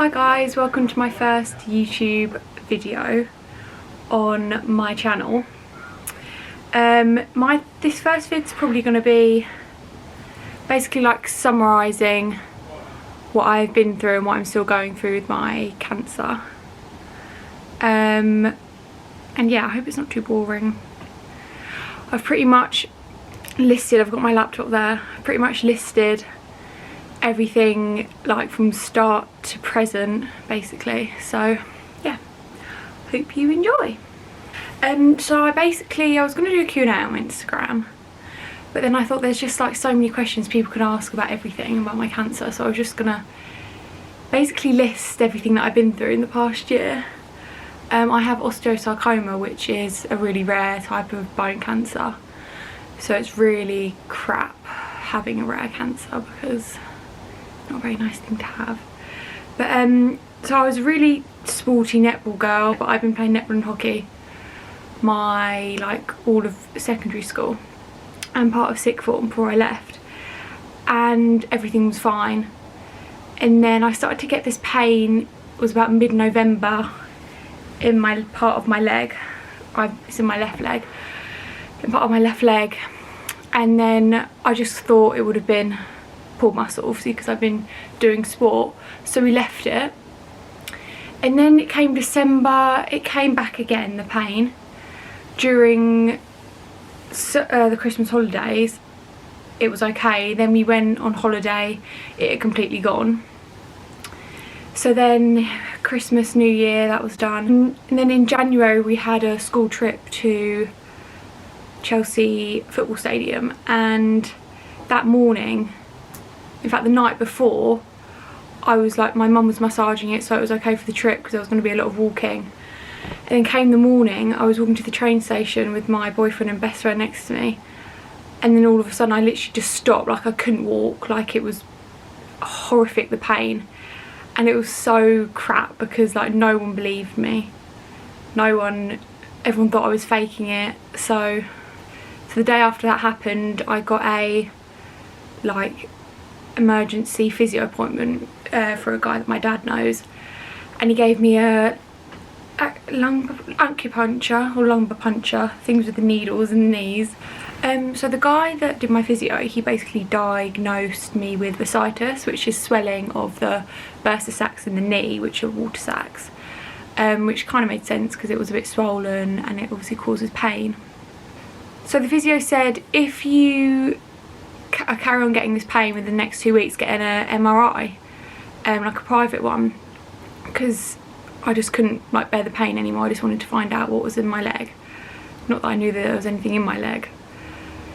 Hi guys, welcome to my first YouTube video on my channel. This first vid's probably going to be basically like summarising what I've been through and what I'm still going through with my cancer. And yeah, I hope it's not too boring. I've pretty much listed, I've got my laptop there, I've pretty much listed everything like from start to present basically, so yeah, hope you enjoy. So I was going to do a Q&A on my Instagram, but then I thought there's just like so many questions people can ask about everything about my cancer, so I was just gonna basically list everything that I've been through in the past year. I have osteosarcoma, which is a really rare type of bone cancer, so it's really crap having a rare cancer because not a very nice thing to have. But so I was a really sporty netball girl, but I've been playing netball and hockey all of secondary school and part of sixth form before I left, and everything was fine. And then I started to get this pain, it was about mid-November, in my part of my leg. It's in my left leg, in part of my left leg, and then I just thought it would have been pulled muscle, obviously because I've been doing sport, so we left it. And then it came December, it came back again, the pain, during the Christmas holidays. It was okay, then we went on holiday, it had completely gone. So then Christmas, New Year, that was done. And then in January we had a school trip to Chelsea football stadium, and that morning, in fact the night before, I was like, my mum was massaging it, so it was okay for the trip because there was going to be a lot of walking. And then came the morning, I was walking to the train station with my boyfriend and best friend next to me, and then all of a sudden I literally just stopped, like I couldn't walk, like it was horrific, the pain. And it was so crap because like no one believed me, everyone thought I was faking it. So the day after that happened, I got a emergency physio appointment for a guy that my dad knows, and he gave me a acupuncture or lumbar puncture, things with the needles in the knees. So the guy that did my physio, he basically diagnosed me with bursitis, which is swelling of the bursa sacs in the knee, which are water sacs, which kind of made sense because it was a bit swollen and it obviously causes pain. So the physio said, if you carry on getting this pain within the next 2 weeks, get an MRI, like a private one, because I just couldn't like bear the pain anymore. I just wanted to find out what was in my leg, not that I knew that there was anything in my leg.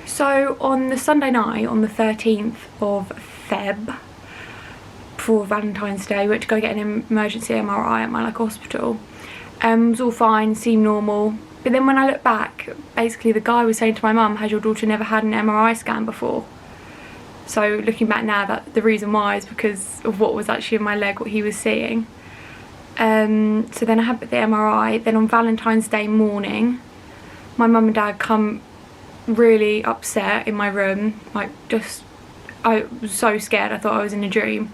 So on the Sunday night, on the 13th of Feb, for Valentine's Day, we went to go get an emergency MRI at my hospital. It was all fine, seemed normal. But then when I look back, basically the guy was saying to my mum, has your daughter never had an MRI scan before? So looking back now, that the reason why is because of what was actually in my leg, what he was seeing. So then I had the MRI. Then on Valentine's Day morning, my mum and dad come really upset in my room, I was so scared, I thought I was in a dream,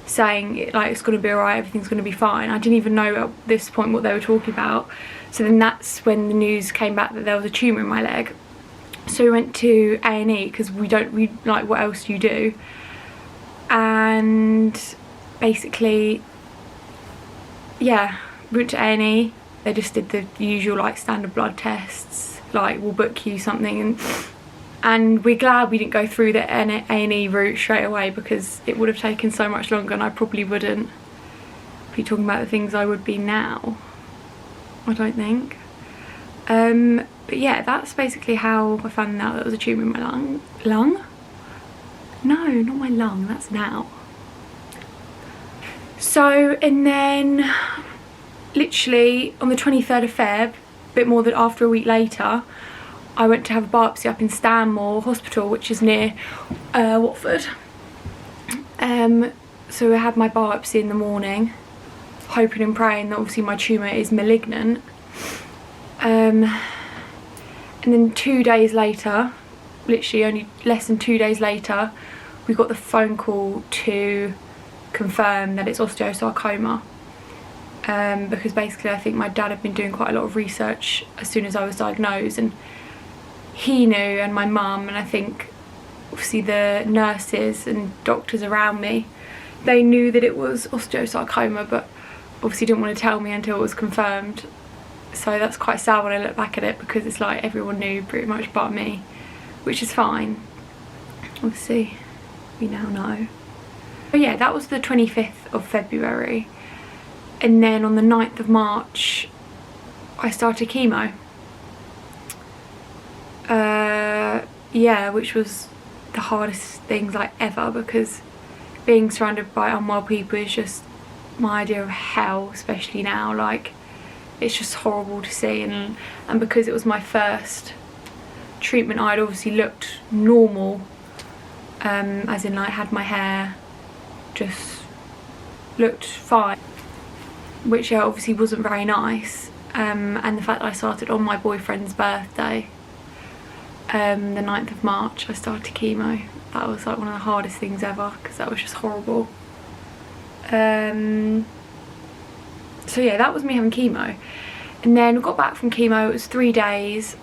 saying like it's gonna be alright, everything's gonna be fine. I didn't even know at this point what they were talking about. So then that's when the news came back that there was a tumour in my leg. So we went to A&E because we like, what else do you do? And basically, yeah, we went to A&E. They just did the usual like standard blood tests, like we'll book you something, and we're glad we didn't go through the A&E route straight away because it would have taken so much longer and I probably wouldn't be talking about the things I would be now, I don't think. But yeah, that's basically how I found out that there was a tumour in my lung? No, not my lung, that's now. So, and then literally on the 23rd of Feb, a bit more than after a week later, I went to have a biopsy up in Stanmore Hospital, which is near Watford. So I had my biopsy in the morning, hoping and praying that obviously my tumour is malignant. And then 2 days later, literally only less than 2 days later, we got the phone call to confirm that it's osteosarcoma. Because basically I think my dad had been doing quite a lot of research as soon as I was diagnosed, and he knew, and my mum, and I think obviously the nurses and doctors around me, they knew that it was osteosarcoma, but obviously didn't want to tell me until it was confirmed. So that's quite sad when I look back at it, because it's like everyone knew pretty much but me, which is fine. Obviously we now know. But yeah, that was the 25th of February. And then on the 9th of March, I started chemo. Yeah, which was the hardest things like ever, because being surrounded by unwell people is just my idea of hell, especially now. Like, it's just horrible to see, and because it was my first treatment, I'd obviously looked normal, as in like had my hair, just looked fine, which obviously wasn't very nice. And the fact that I started on my boyfriend's birthday, the 9th of March, I started chemo. That was like one of the hardest things ever, because that was just horrible. So yeah, that was me having chemo. And then we got back from chemo, it was 3 days.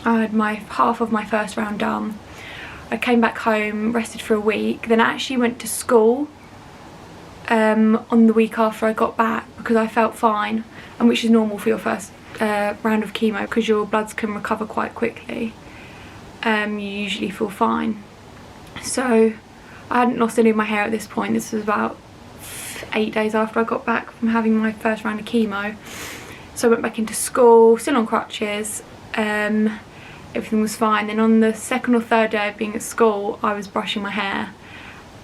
I had my half of my first round done. I came back home, rested for a week, then I actually went to school on the week after I got back, because I felt fine, and which is normal for your first round of chemo, because your bloods can recover quite quickly. You usually feel fine. So I hadn't lost any of my hair at this point. This was about 8 days after I got back from having my first round of chemo. So I went back into school, still on crutches. Everything was fine. Then on the second or third day of being at school, I was brushing my hair,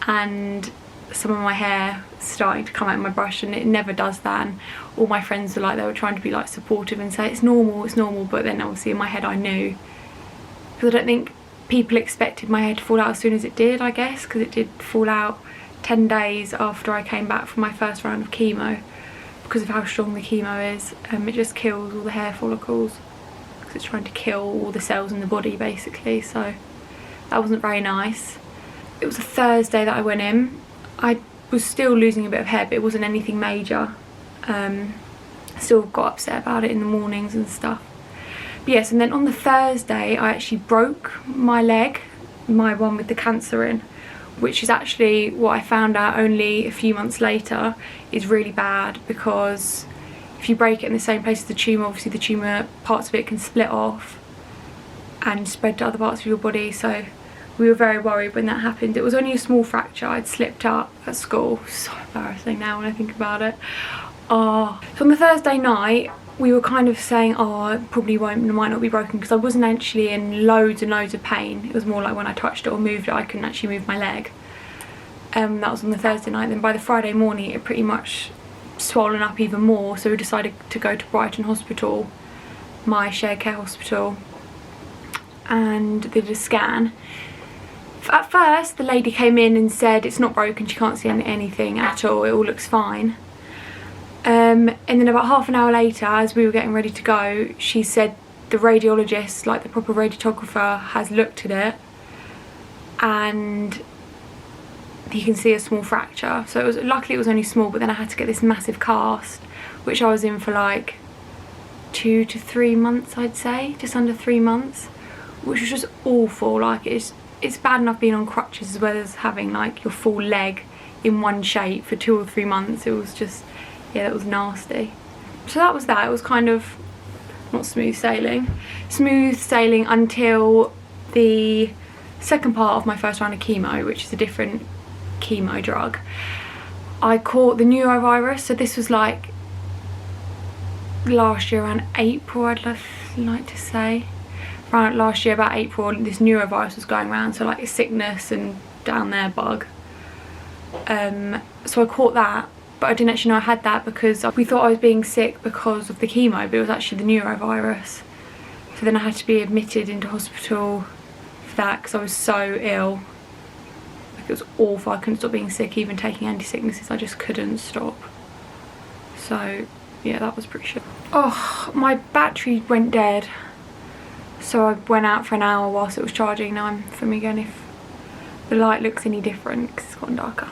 and some of my hair starting to come out of my brush, and it never does that. And all my friends were like, they were trying to be like supportive and say it's normal, but then obviously in my head I knew, because I don't think people expected my hair to fall out as soon as it did, I guess, because it did fall out 10 days after I came back from my first round of chemo, because of how strong the chemo is. It just kills all the hair follicles, because it's trying to kill all the cells in the body basically. So that wasn't very nice. It was a Thursday that I went in. I was still losing a bit of hair, but it wasn't anything major. Still got upset about it in the mornings and stuff. But yes, and then on the Thursday I actually broke my leg, my one with the cancer in, which is actually what I found out only a few months later is really bad, because if you break it in the same place as the tumour, obviously the tumour, parts of it can split off and spread to other parts of your body. So we were very worried when that happened. It was only a small fracture. I'd slipped up at school. So embarrassing now when I think about it. So on the Thursday night, we were kind of saying, oh, it probably might not be broken, because I wasn't actually in loads and loads of pain. It was more like when I touched it or moved it, I couldn't actually move my leg. That was on the Thursday night. Then by the Friday morning, it pretty much swollen up even more. So we decided to go to Brighton Hospital, my shared care hospital, and they did a scan. At first, the lady came in and said it's not broken, she can't see anything at all, it all looks fine. And then about half an hour later, as we were getting ready to go, she said the radiologist, like the proper radiographer, has looked at it and he can see a small fracture. So luckily it was only small, but then I had to get this massive cast, which I was in for like 2 to 3 months, I'd say, just under 3 months, which was just awful. Like it's bad enough being on crutches as well as having like your full leg in one shape for 2 or 3 months. It was just, yeah, that was nasty. So that was that. It was kind of not smooth sailing. Smooth sailing until the second part of my first round of chemo, which is a different chemo drug. I caught the neurovirus. So this was like last year around April, I'd like to say. Around last year about April, this neurovirus was going around, so like a sickness and down there bug. So I caught that, but I didn't actually know I had that, because we thought I was being sick because of the chemo, but it was actually the neurovirus. So then I had to be admitted into hospital for that, because I was so ill. Like, it was awful. I couldn't stop being sick, even taking anti-sicknesses, I just couldn't stop. So yeah, that was pretty shit. Oh, my battery went dead. So I went out for an hour whilst it was charging. Now I'm filming again if the light looks any different, because it's gotten darker.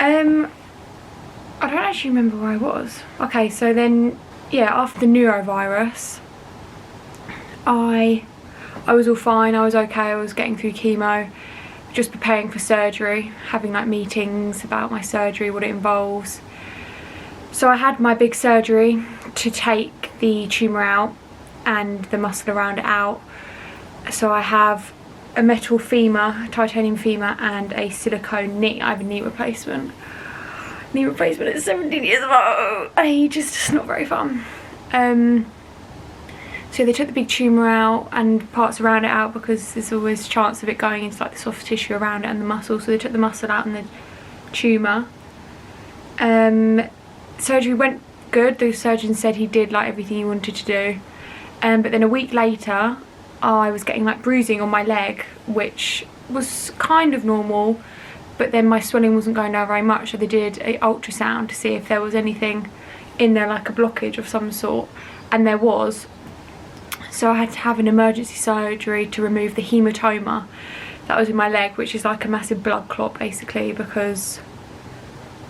I don't actually remember where I was. Okay, so then, yeah, after the neurovirus, I was all fine, I was okay, I was getting through chemo, just preparing for surgery, having like meetings about my surgery, what it involves. So I had my big surgery to take the tumour out and the muscle around it out. So I have a metal femur, titanium femur, and a silicone knee. I have a knee replacement. Knee replacement at 17 years of age, it's just not very fun. So they took the big tumour out and parts around it out because there's always a chance of it going into like the soft tissue around it and the muscle. So they took the muscle out and the tumour. Surgery went good. The surgeon said he did like everything he wanted to do. But then a week later, I was getting like bruising on my leg, which was kind of normal. But then my swelling wasn't going down very much, so they did an ultrasound to see if there was anything in there, like a blockage of some sort, and there was. So I had to have an emergency surgery to remove the hematoma that was in my leg, which is like a massive blood clot basically, because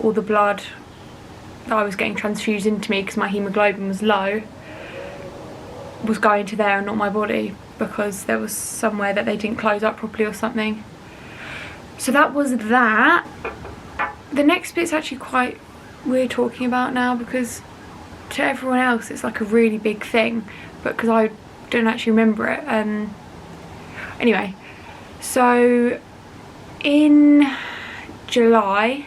all the blood that I was getting transfused into me because my hemoglobin was low was going to there and not my body, because there was somewhere that they didn't close up properly or something. So that was that. The next bit's actually quite weird talking about now, because to everyone else it's like a really big thing, but because I don't actually remember it. Anyway, so in July,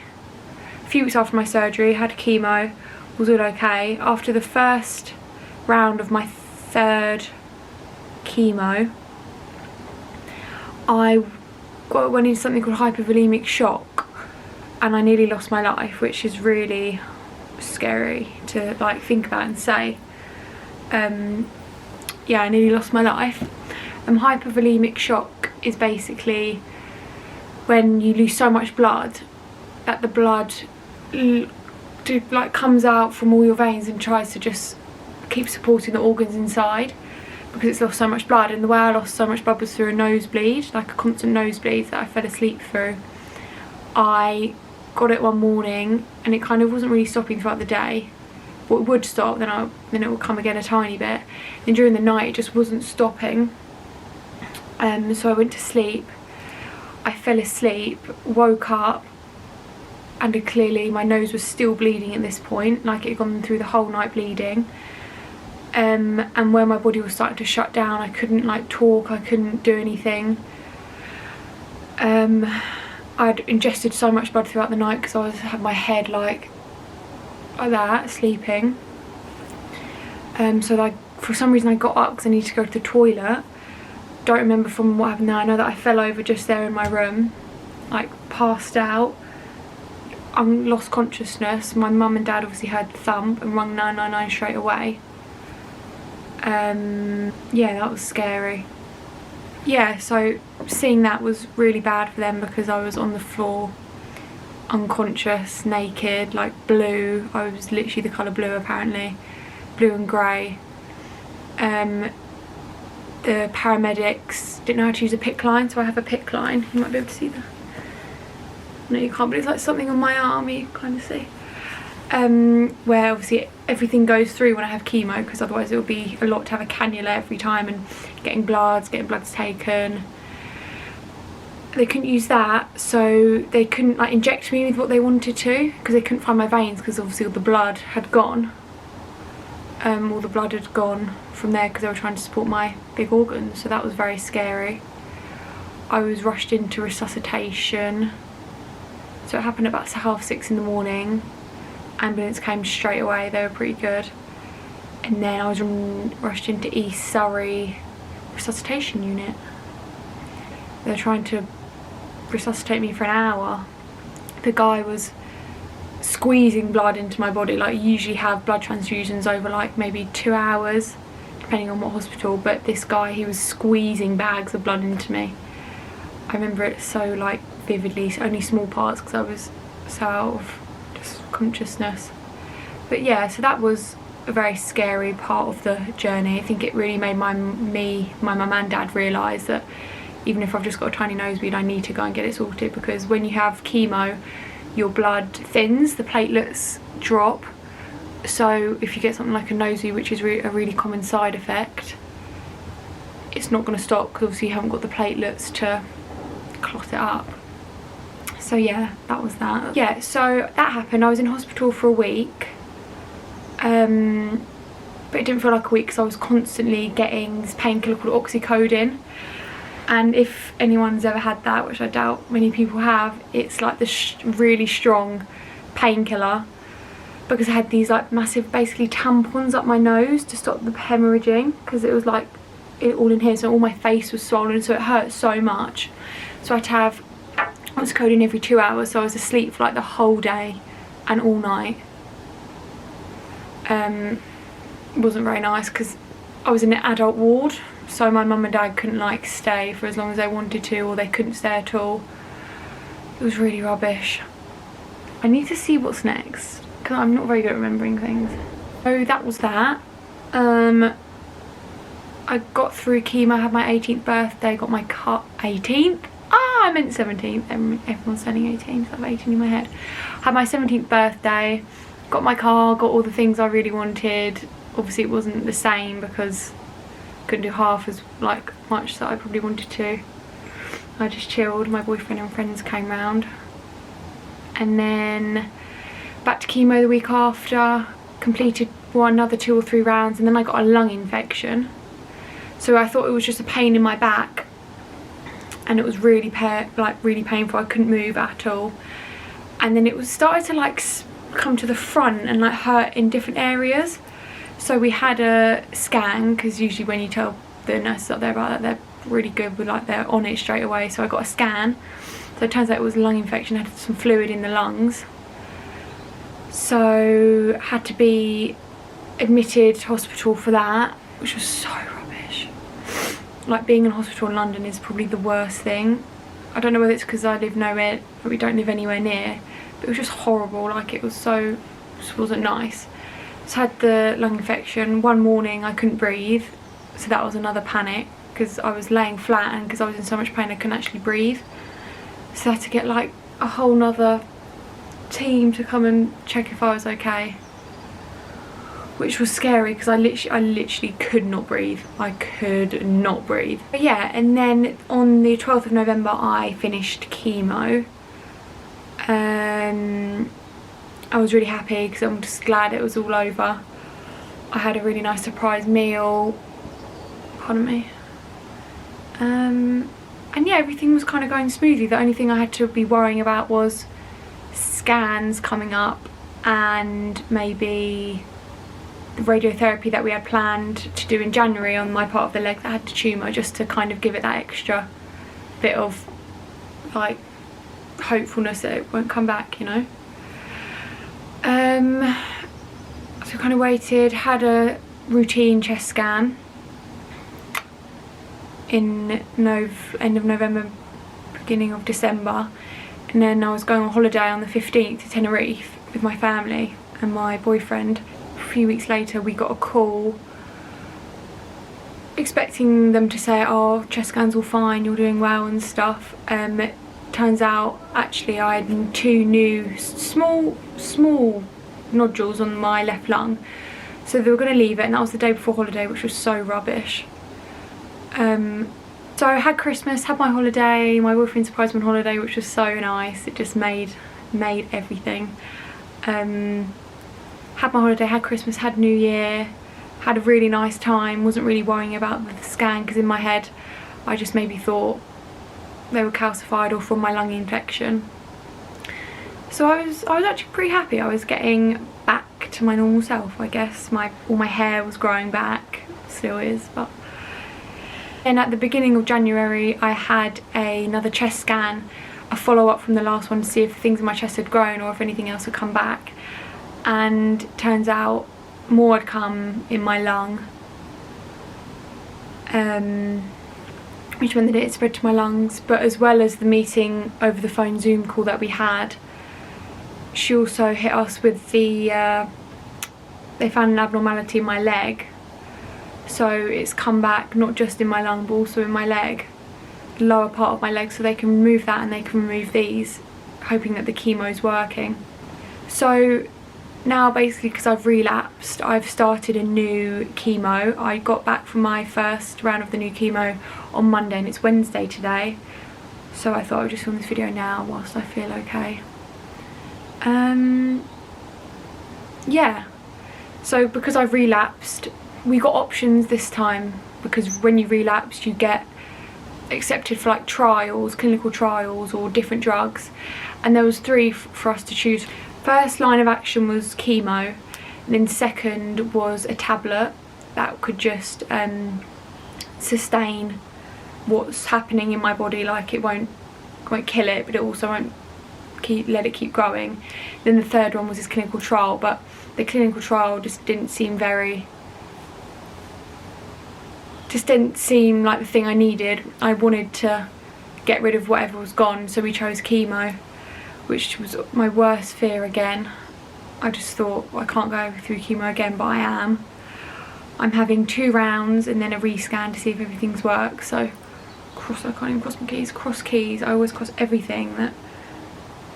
a few weeks after my surgery, had chemo, was all okay. After the first round of my third chemo, I went into something called hypovolemic shock, and I nearly lost my life, which is really scary to like think about and say. Yeah, I nearly lost my life. Hypovolemic shock is basically when you lose so much blood that the blood like comes out from all your veins and tries to just keep supporting the organs inside, because it's lost so much blood. And the way I lost so much blood was through a nosebleed, like a constant nosebleed that I fell asleep through. I got it one morning and it kind of wasn't really stopping throughout the day. Well, it would stop, then it would come again a tiny bit. And during the night it just wasn't stopping. So I went to sleep. I fell asleep, woke up, and clearly my nose was still bleeding at this point, like it had gone through the whole night bleeding. And where my body was starting to shut down, I couldn't like talk, I couldn't do anything. I'd ingested so much blood throughout the night because I had my head like that, sleeping. So like for some reason I got up because I needed to go to the toilet. Don't remember from what happened there. I know that I fell over just there in my room, like passed out. I lost consciousness. My mum and dad obviously heard the thump and rung 999 straight away. Yeah, that was scary. Yeah, so seeing that was really bad for them because I was on the floor, unconscious, naked, like blue. I was literally the colour blue apparently, blue and grey. The paramedics didn't know how to use a PICC line, so I have a PICC line. You might be able to see that. No, you can't, but it's like something on my arm, you kind of see. Where obviously everything goes through when I have chemo, because otherwise it would be a lot to have a cannula every time and getting bloods taken. They couldn't use that, so they couldn't like inject me with what they wanted to, because they couldn't find my veins, because obviously all the blood had gone. All the blood had gone from there because they were trying to support my big organs, so that was very scary. I was rushed into resuscitation, so it happened about 6:30 in the morning. Ambulance came straight away, they were pretty good. And then I was rushed into East Surrey resuscitation unit. They were trying to resuscitate me for an hour. The guy was squeezing blood into my body, like you usually have blood transfusions over like maybe 2 hours depending on what hospital, but this guy, he was squeezing bags of blood into me. I remember it so like vividly, only small parts because I was so out of just consciousness. But yeah, so that was a very scary part of the journey. I think it really made my mum and dad realise that even if I've just got a tiny nosebleed, I need to go and get it sorted, because when you have chemo your blood thins, the platelets drop. So if you get something like a nosy, which is a really common side effect, it's not going to stop because obviously you haven't got the platelets to clot it up. So yeah, that was that. Yeah, so that happened. I was in hospital for a week, but it didn't feel like a week because I was constantly getting this painkiller called oxycodone. And if anyone's ever had that, which I doubt many people have, it's like the really strong painkiller, because I had these like massive basically tampons up my nose to stop the hemorrhaging, because it was like all in here, so all my face was swollen, so it hurt so much. So I had to have oxycodone every 2 hours, so I was asleep for like the whole day and all night. It wasn't very nice because I was in an adult ward, so my mum and dad couldn't like stay for as long as they wanted to, or they couldn't stay at all. It was really rubbish. I need to see what's next because I'm not very good at remembering things. So that was that. I got through chemo, had my 18th birthday, got my cut. 18th? I meant 17th. Everyone's turning 18, so I have 18 in my head. Had my 17th birthday, got my car, got all the things I really wanted. Obviously it wasn't the same because I couldn't do half as like much that I probably wanted to. I just chilled, my boyfriend and friends came round. And then back to chemo the week after, completed another 2 or 3 rounds, and then I got a lung infection. So I thought it was just a pain in my back, and it was really really painful. I couldn't move at all. And then it was started to like come to the front and like hurt in different areas. So we had a scan, because usually when you tell the nurses up there about that, they're really good with like, they're on it straight away. So I got a scan. So it turns out it was a lung infection. I had some fluid in the lungs. So had to be admitted to hospital for that, which was so rubbish. Like being in hospital in London is probably the worst thing. I don't know whether it's because I live nowhere, but we don't live anywhere near, but it was just horrible. Like it was so, just wasn't nice. So I had the lung infection. One morning I couldn't breathe, so that was another panic because I was laying flat, and because I was in so much pain I couldn't actually breathe. So I had to get like a whole nother team to come and check if I was okay, which was scary because I literally could not breathe. I could not breathe. But yeah, and then on the 12th of November I finished chemo. I was really happy because I'm just glad it was all over. I had a really nice surprise meal. Pardon me. And yeah, everything was kind of going smoothly. The only thing I had to be worrying about was scans coming up, and maybe the radiotherapy that we had planned to do in January on my part of the leg that had the tumour, just to kind of give it that extra bit of like hopefulness that it won't come back, you know. So kind of waited, had a routine chest scan in end of November, beginning of December, and then I was going on holiday on the 15th to Tenerife with my family and my boyfriend. A few weeks later we got a call expecting them to say, oh, chest scan's all fine, you're doing well and stuff. It turns out actually I had 2 new small nodules on my left lung, so they were going to leave it, and that was the day before holiday, which was so rubbish. So I had Christmas, had my holiday, my boyfriend surprised me on holiday, which was so nice. It just made everything. Had my holiday, had Christmas, had New Year, had a really nice time. Wasn't really worrying about the scan because in my head I just maybe thought they were calcified or from my lung infection. So I was actually pretty happy. I was getting back to my normal self, I guess. All my hair was growing back, still is, but. And at the beginning of January I had another chest scan, a follow-up from the last one to see if things in my chest had grown or if anything else had come back. And turns out more had come in my lung, which meant that it had spread to my lungs. But as well as the meeting over the phone Zoom call that we had, she also hit us with the, they found an abnormality in my leg. So it's come back not just in my lung but also in my leg, the lower part of my leg, so they can remove that and they can remove these hoping that the chemo is working. So now basically, because I've relapsed, I've started a new chemo. I got back from my first round of the new chemo on Monday and it's Wednesday today. So I thought I would just film this video now whilst I feel okay. Yeah, so because I've relapsed, we got options this time, because when you relapse you get accepted for like trials, clinical trials or different drugs, and there was 3 for us to choose. First line of action was chemo, and then second was a tablet that could just sustain what's happening in my body. Like it won't kill it, but it also won't let it keep growing. Then the third one was this clinical trial, but the clinical trial just didn't seem like the thing I needed. I wanted to get rid of whatever was gone, so we chose chemo, which was my worst fear again. I just thought, well, I can't go through chemo again, but I am. I'm having 2 rounds and then a rescan to see if everything's worked. So I can't even cross my keys. Cross keys. I always cross everything that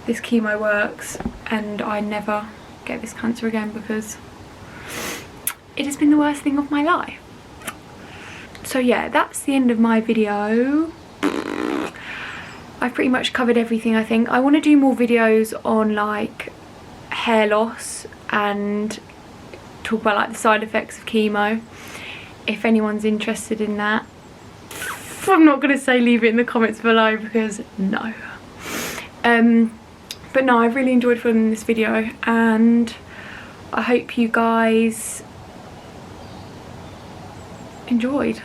this chemo works and I never get this cancer again, because it has been the worst thing of my life. So yeah, that's the end of my video. I've pretty much covered everything, I think. I want to do more videos on like hair loss and talk about like the side effects of chemo, if anyone's interested in that. I'm not going to say leave it in the comments below, because no. But no, I've really enjoyed filming this video, and I hope you guys enjoyed.